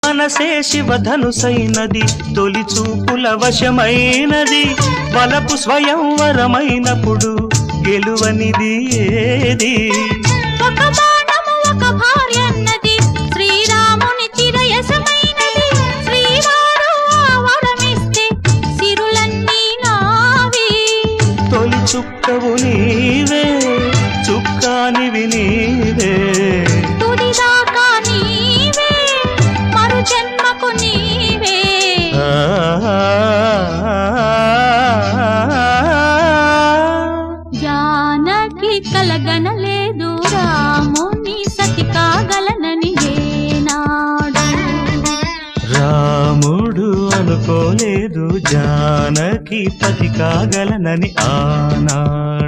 మనసే శివధనుసైనది తొలి చూపుల వశమైనది వలపు స్వయంవరమైనప్పుడు గెలువనిది ఏది ఒక బాణము ఒక భార్యన్నది శ్రీరాముని చిరయసమైనది శ్రీవారు వరమిస్తే సిరులన్నీ నావి తొలి చుక్కవు నీవే చుక్కానివి నీవే తుదిదాకా నీవే మరు జన్మకు నీవే జానకి కలగనలేదు రాముని సతి కాగలనని ఏనాడు రాముడు అనుకోలేదు జానకి పతి కాగలనని ఆనాడు